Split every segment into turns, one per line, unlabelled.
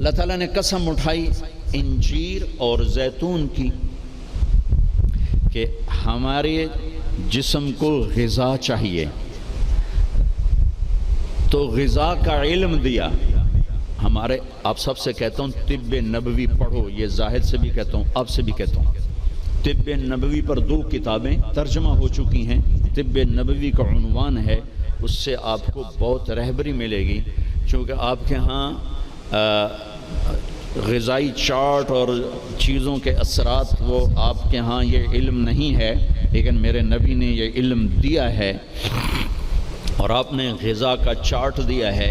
اللہ تعالیٰ نے قسم اٹھائی انجیر اور زیتون کی کہ ہمارے جسم کو غذا چاہیے، تو غذا کا علم دیا۔ ہمارے آپ سب سے کہتا ہوں طب نبوی پڑھو، یہ زاہد سے بھی کہتا ہوں، آپ سے بھی کہتا ہوں۔ طب نبوی پر 2 کتابیں ترجمہ ہو چکی ہیں، طب نبوی کا عنوان ہے، اس سے آپ کو بہت رہبری ملے گی، چونکہ آپ کے ہاں غذائی چارٹ اور چیزوں کے اثرات وہ آپ کے ہاں یہ علم نہیں ہے، لیکن میرے نبی نے یہ علم دیا ہے اور آپ نے غذا کا چارٹ دیا ہے۔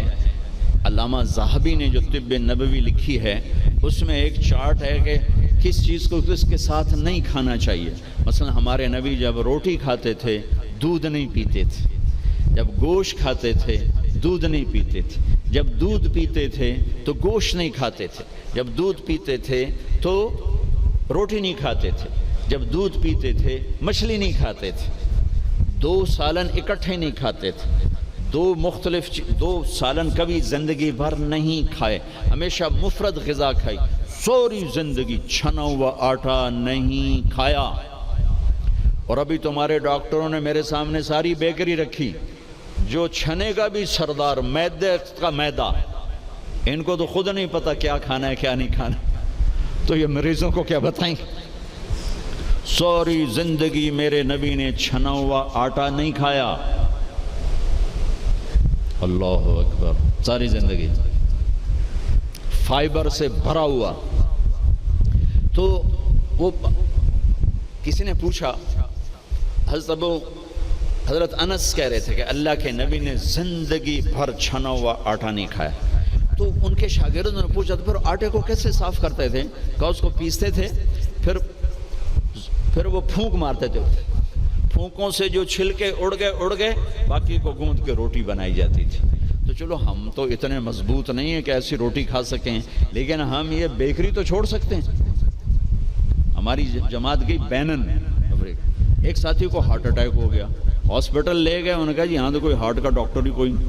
علامہ ذہبی نے جو طب نبوی لکھی ہے اس میں ایک چارٹ ہے کہ کس چیز کو کس کے ساتھ نہیں کھانا چاہیے۔ مثلا ہمارے نبی جب روٹی کھاتے تھے دودھ نہیں پیتے تھے، جب گوشت کھاتے تھے دودھ نہیں پیتے تھے، جب دودھ پیتے تھے تو گوشت نہیں کھاتے تھے، جب دودھ پیتے تھے تو روٹی نہیں کھاتے تھے، جب دودھ پیتے تھے مچھلی نہیں کھاتے تھے، 2 سالن اکٹھے نہیں کھاتے تھے، 2 سالن کبھی زندگی بھر نہیں کھائے، ہمیشہ مفرد غذا کھائی، سوری زندگی چھنا ہوا آٹا نہیں کھایا۔ اور ابھی تمہارے ڈاکٹروں نے میرے سامنے ساری بیکری رکھی، جو چھنے کا بھی سردار، میدے کا میدا، ان کو تو خود نہیں پتا کیا کھانا ہے کیا نہیں کھانا، تو یہ مریضوں کو کیا بتائیں؟ سوری زندگی میرے نبی نے چھنا ہوا آٹا نہیں کھایا۔ اللہ اکبر، ساری زندگی فائبر سے بھرا ہوا۔ تو وہ کسی نے پوچھا، حضرت انس کہہ رہے تھے کہ اللہ کے نبی نے زندگی بھر چھنا ہوا آٹا نہیں کھایا۔ تو ان کے شاگردوں نے پوچھا تو پھر آٹے کو کیسے صاف کرتے تھے؟ کہا اس کو پیستے تھے، پھر وہ پھونک مارتے تھے، پھونکوں سے جو چھلکے اڑ گئے باقی کو گوندھ کے روٹی بنائی جاتی تھی۔ تو چلو ہم تو اتنے مضبوط نہیں ہیں کہ ایسی روٹی کھا سکیں، لیکن ہم یہ بیکری تو چھوڑ سکتے ہیں۔ ہماری جماعت گئی بینن، ایک ساتھی کو ہارٹ اٹیک ہو گیا، ہاسپٹل لے گئے، انہوں نے کہا جی یہاں تو کوئی ہارٹ کا ڈاکٹر ہی کوئی نہیں،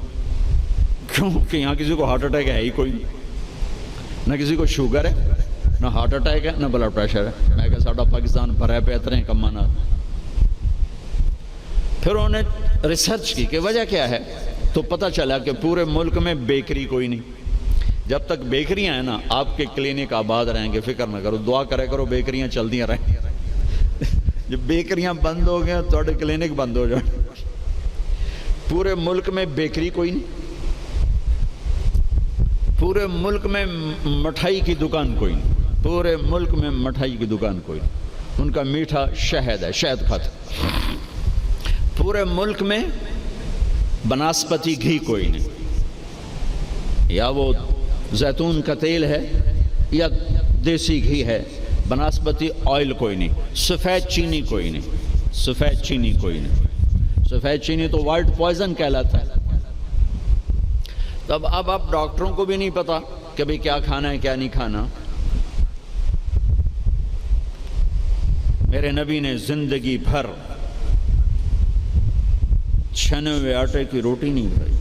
کیونکہ یہاں کسی کو ہارٹ اٹیک ہے ہی کوئی نہیں، نہ کسی کو شوگر ہے، نہ ہارٹ اٹیک ہے، نہ بلڈ پریشر ہے۔ میں کہا ساڈا پاکستان بھرا پہ اتنے کمانا۔ پھر انہوں نے ریسرچ کی کہ وجہ کیا ہے، تو پتہ چلا کہ پورے ملک میں بیکری کوئی نہیں۔ جب تک بیکریاں ہیں نا آپ کے کلینک آباد رہیں گے، فکر نہ کرو، دعا کرے کرو بیکریاں چلدیاں رہیں۔ جب بیکریاں بند ہو گئے تو کلینک بند ہو جائیں۔ پورے ملک میں بیکری کوئی نہیں، پورے ملک میں مٹھائی کی دکان کوئی نہیں، پورے ملک میں مٹھائی کی دکان کوئی نہیں، ان کا میٹھا شہد ہے، شہد کھاتے۔ پورے ملک میں بناسپتی گھی کوئی نہیں، یا وہ زیتون کا تیل ہے یا دیسی گھی ہے، بناسپتی آئل کوئی نہیں، سفید چینی کوئی نہیں، سفید چینی کوئی نہیں، سفید چینی تو وائٹ پوائزن کہلاتا ہے۔ تب اب ڈاکٹروں کو بھی نہیں پتا کہ بھئی کیا کھانا ہے کیا نہیں کھانا۔ میرے نبی نے زندگی بھر چھنے ہوئے آٹے کی روٹی نہیں کھائی،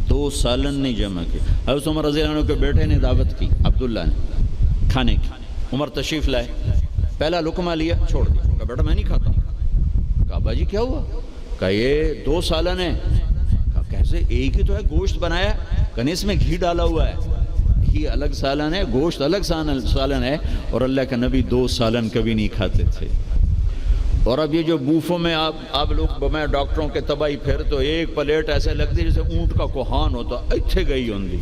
2 سالن نہیں جمع کی۔ حضرت عمر رضی اللہ عنہ کے بیٹے نے دعوت کی، عبداللہ نے، کھانے کی۔ عمر تشریف لائے، پہلا لقمہ لیا، چھوڑ دیا، کہا بیٹا میں نہیں کھاتا ہوں۔ کہا ابا جی کیا ہوا؟ کہا یہ 2 سالن ہے۔ کہا کیسے؟ ایک ہی تو ہے، گوشت بنایا، کہا اس میں گھی ڈالا ہوا ہے، گھی الگ سالن ہے، گوشت الگ سالن ہے، اور اللہ کا نبی 2 سالن کبھی نہیں کھاتے تھے۔ اور اب یہ جو بوفوں میں آپ لوگ میں ڈاکٹروں کے تباہی پھر تو ایک پلیٹ ایسے لگتی جیسے اونٹ کا کوہان ہوتا، اتھے گئی ہوں گی۔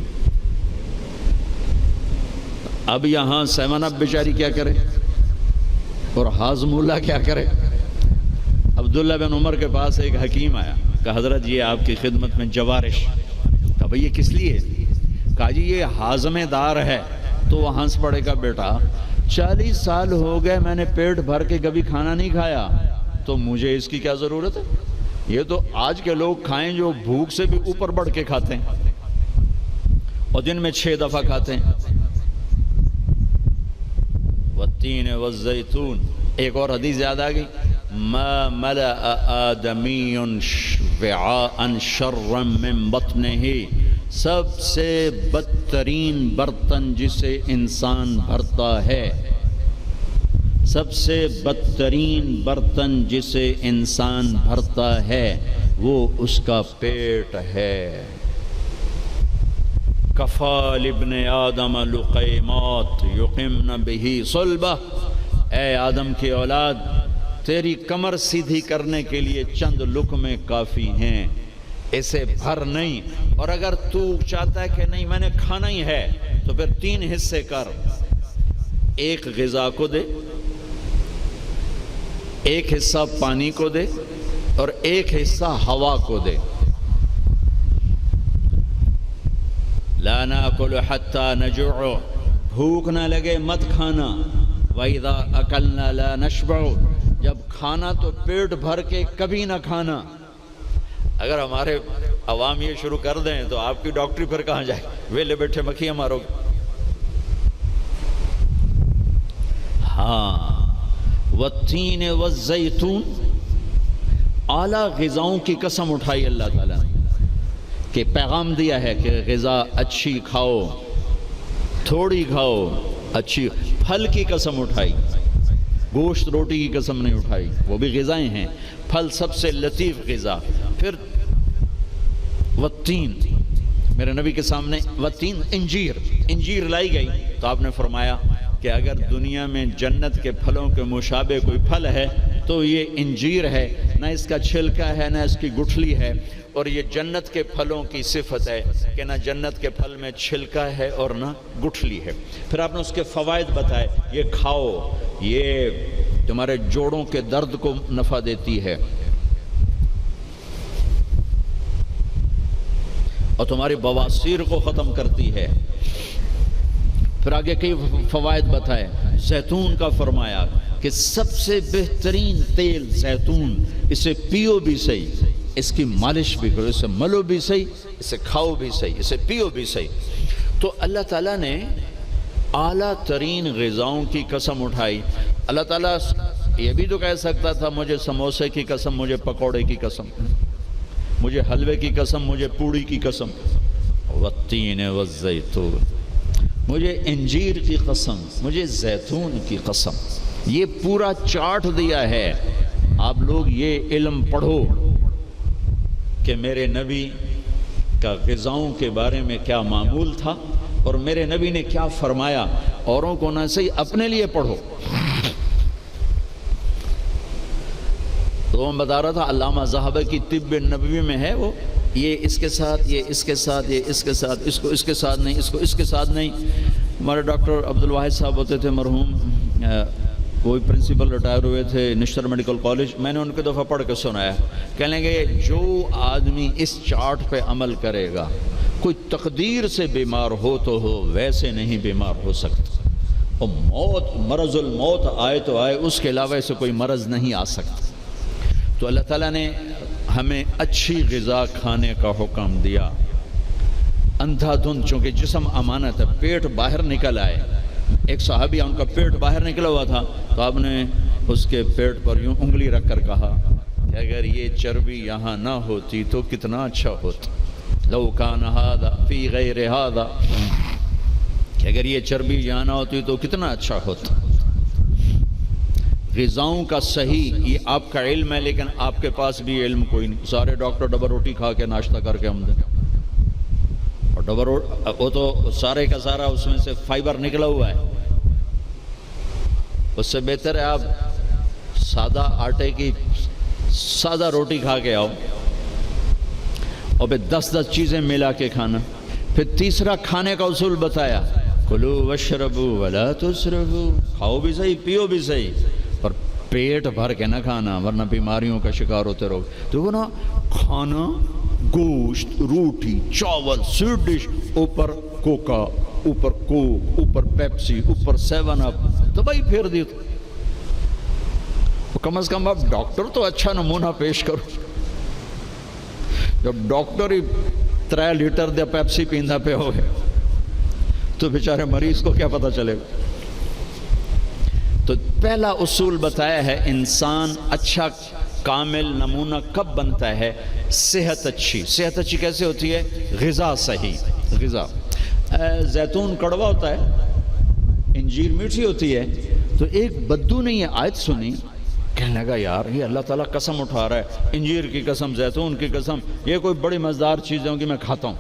اب یہاں 7 اپ بیچاری کیا کرے اور ہاضم اللہ کیا کرے؟ عبداللہ بن عمر کے پاس ایک حکیم آیا، کہا حضرت یہ آپ کی خدمت میں جوارش۔ کہا بھئی یہ کس لیے؟ کہا جی یہ ہاضمے دار ہے۔ تو وہ ہنس پڑے گا، بیٹا 40 سال ہو گئے میں نے پیٹ بھر کے کبھی کھانا نہیں کھایا، تو مجھے اس کی کیا ضرورت ہے؟ یہ تو آج کے لوگ کھائیں جو بھوک سے بھی اوپر بڑھ کے کھاتے ہیں اور دن میں 6 دفعہ کھاتے ہیں۔ والتین والزیتون، ایک اور حدیث یاد آ گئی، ما ملأ آدمی وعاء شرا من بطنہ، سب سے بدتر بدترین برتن جسے انسان بھرتا ہے، سب سے بدترین برتن جسے انسان بھرتا ہے وہ اس کا پیٹ ہے۔ کفا لابن آدم لقیمات یقمن بہ صلبہ، اے آدم کی اولاد، تیری کمر سیدھی کرنے کے لیے چند لقمے کافی ہیں، اسے بھر نہیں۔ اور اگر تو چاہتا ہے کہ نہیں میں نے کھانا ہی ہے تو پھر 3 حصے کر، ایک غذا کو دے، ایک حصہ پانی کو دے، اور ایک حصہ ہوا کو دے۔ لا ناکل حتی نجوع، بھوک نہ لگے مت کھانا۔ وَإِذَا أَكَلْنَا لَا نَشْبَعُ، جب کھانا تو پیٹ بھر کے کبھی نہ کھانا۔ اگر ہمارے عوام یہ شروع کر دیں تو آپ کی ڈاکٹری پھر کہاں جائے، ویلے بیٹھے مکھیاں مارو گے۔ ہاں، والتین والزیتون، اعلیٰ غذاؤں کی قسم اٹھائی اللہ تعالیٰ نے، کہ پیغام دیا ہے کہ غذا اچھی کھاؤ، تھوڑی کھاؤ، اچھی۔ پھل کی قسم اٹھائی، گوشت روٹی کی قسم نہیں اٹھائی، وہ بھی غذائیں ہیں۔ پھل سب سے لطیف غذا۔ پھر والتین، میرے نبی کے سامنے والتین، انجیر لائی گئی تو آپ نے فرمایا کہ اگر دنیا میں جنت کے پھلوں کے مشابہ کوئی پھل ہے تو یہ انجیر ہے، نہ اس کا چھلکا ہے نہ اس کی گٹھلی ہے، اور یہ جنت کے پھلوں کی صفت ہے کہ نہ جنت کے پھل میں چھلکا ہے اور نہ گٹھلی ہے۔ پھر آپ نے اس کے فوائد بتائے، یہ کھاؤ، یہ تمہارے جوڑوں کے درد کو نفع دیتی ہے اور تمہاری بواسیر کو ختم کرتی ہے۔ پھر آگے کئی فوائد بتائے۔ زیتون کا فرمایا کہ سب سے بہترین تیل زیتون، اسے پیو بھی صحیح، اس کی مالش بھی کرو، اسے ملو بھی صحیح، اسے کھاؤ بھی صحیح، اسے پیو بھی صحیح۔ تو اللہ تعالیٰ نے اعلیٰ ترین غذاؤں کی قسم اٹھائی۔ اللہ تعالیٰ یہ بھی تو کہہ سکتا تھا مجھے سموسے کی قسم، مجھے پکوڑے کی قسم، مجھے حلوے کی قسم، مجھے پوڑی کی قسم، والتین والزیتون، مجھے انجیر کی قسم، مجھے زیتون کی قسم۔ یہ پورا چارٹ دیا ہے۔ آپ لوگ یہ علم پڑھو کہ میرے نبی کا غذاؤں کے بارے میں کیا معمول تھا اور میرے نبی نے کیا فرمایا۔ اوروں کو نہ صحیح، اپنے لیے پڑھو۔ تو میں بتا رہا تھا علامہ ذہبی کی طب نبوی میں ہے وہ، یہ اس کے ساتھ، یہ اس کے ساتھ، یہ اس کے ساتھ، اس کو اس کے ساتھ نہیں، اس کو اس کے ساتھ نہیں۔ ہمارے ڈاکٹر عبدالواحد صاحب ہوتے تھے مرحوم، وہی پرنسپل ریٹائر ہوئے تھے نشتر میڈیکل کالج، میں نے ان کے دفعہ پڑھ کے سنایا، کہنے گے جو آدمی اس چارٹ پہ عمل کرے گا، کوئی تقدیر سے بیمار ہو تو ہو، ویسے نہیں بیمار ہو سکتا، اور موت، مرض الموت آئے تو آئے، اس کے علاوہ سے کوئی مرض نہیں آ سکتا۔ تو اللہ تعالیٰ نے ہمیں اچھی غذا کھانے کا حکم دیا۔ اندھا دھند، چونکہ جسم امانت ہے، پیٹ باہر نکل آئے۔ ایک صحابی، ان کا پیٹ باہر نکلا ہوا تھا، تو آپ نے اس کے پیٹ پر یوں انگلی رکھ کر کہا کہ اگر یہ چربی یہاں نہ ہوتی تو کتنا اچھا ہوتا، لو کان ھذا فی غیر ھذا، کہ اگر یہ چربی یہاں نہ ہوتی تو کتنا اچھا ہوتا۔ غذاؤں کا صحیح، یہ آپ کا علم ہے، لیکن آپ کے پاس بھی علم کوئی نہیں۔ سارے ڈاکٹر ڈبل روٹی کھا کے ناشتہ کر کے ہم دیں، اور ڈبل وہ تو سارے کا سارا اس میں سے فائبر نکلا ہوا ہے۔ اس سے بہتر ہے آپ سادہ آٹے کی سادہ روٹی کھا کے آؤ، اور پھر 10 چیزیں ملا کے کھانا۔ پھر تیسرا کھانے کا اصول بتایا، کلوا واشربوا ولا تسرفوا، کھاؤ بھی صحیح، پیو بھی صحیح، پر پیٹ بھر کے نہ کھانا ورنہ بیماریوں کا شکار ہوتے رہو۔ تو وہ نا کھانا، گوشت، روٹی، چاول، سویٹ ڈش، اوپر کوکا، اوپر کوک، اوپر پیپسی، اوپر 7 اپ، تباہی پھیر دی۔ تو کم از کم آپ ڈاکٹر تو اچھا نمونہ پیش کرو۔ جب ڈاکٹر ہی 3 لیٹر دے پیپسی پیندا پہ ہوئے تو بیچارے مریض کو کیا پتہ چلے گا۔ تو پہلا اصول بتایا ہے، انسان اچھا کامل نمونہ کب بنتا ہے؟ صحت اچھی۔ صحت اچھی کیسے ہوتی ہے؟ غذا صحیح، غذا۔ زیتون کڑوا ہوتا ہے، انجیر میٹھی ہوتی ہے. تو ایک بدو نے یہ آیت سنی، کہنے لگا یار یہ اللہ تعالیٰ قسم اٹھا رہا ہے، انجیر کی قسم، زیتون کی قسم، یہ کوئی بڑی مزیدار چیزیں ہوں کہ میں کھاتا ہوں.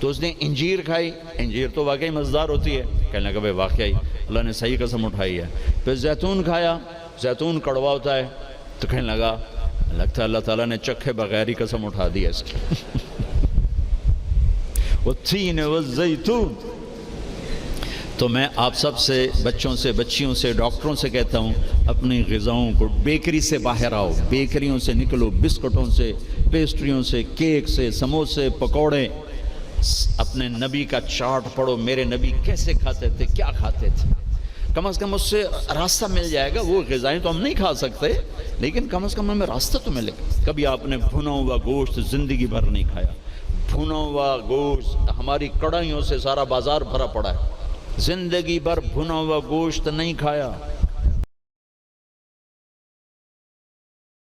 تو اس نے انجیر کھائی، انجیر تو واقعی مزیدار ہوتی ہے، کہنے لگا بھائی واقعی اللہ نے صحیح قسم اٹھائی ہے. پھر زیتون کھایا، زیتون کڑوا ہوتا ہے، تو کہنے لگا لگتا ہے اللہ تعالیٰ نے چکھے بغیر ہی قسم اٹھا دی ہے اس کی. والتین والزیتون. تو میں آپ سب سے، بچوں سے، بچیوں سے، ڈاکٹروں سے کہتا ہوں اپنی غذاؤں کو، بیکری سے باہر آؤ، بیکریوں سے نکلو، بسکٹوں سے، پیسٹریوں سے، کیک سے، سموسے، پکوڑے. اپنے نبی کا چارٹ پڑھو، میرے نبی کیسے کھاتے تھے، کیا کھاتے تھے. کم از کم اس سے راستہ مل جائے گا. وہ غذائیں تو ہم نہیں کھا سکتے لیکن کم از کم ہمیں راستہ تو ملے گا. کبھی آپ نے بھنا ہوا گوشت زندگی بھر نہیں کھایا. بھنا ہوا گوشت، ہماری کڑھائیوں سے سارا بازار بھرا پڑا ہے. زندگی بھر بھنا ہوا گوشت نہیں کھایا.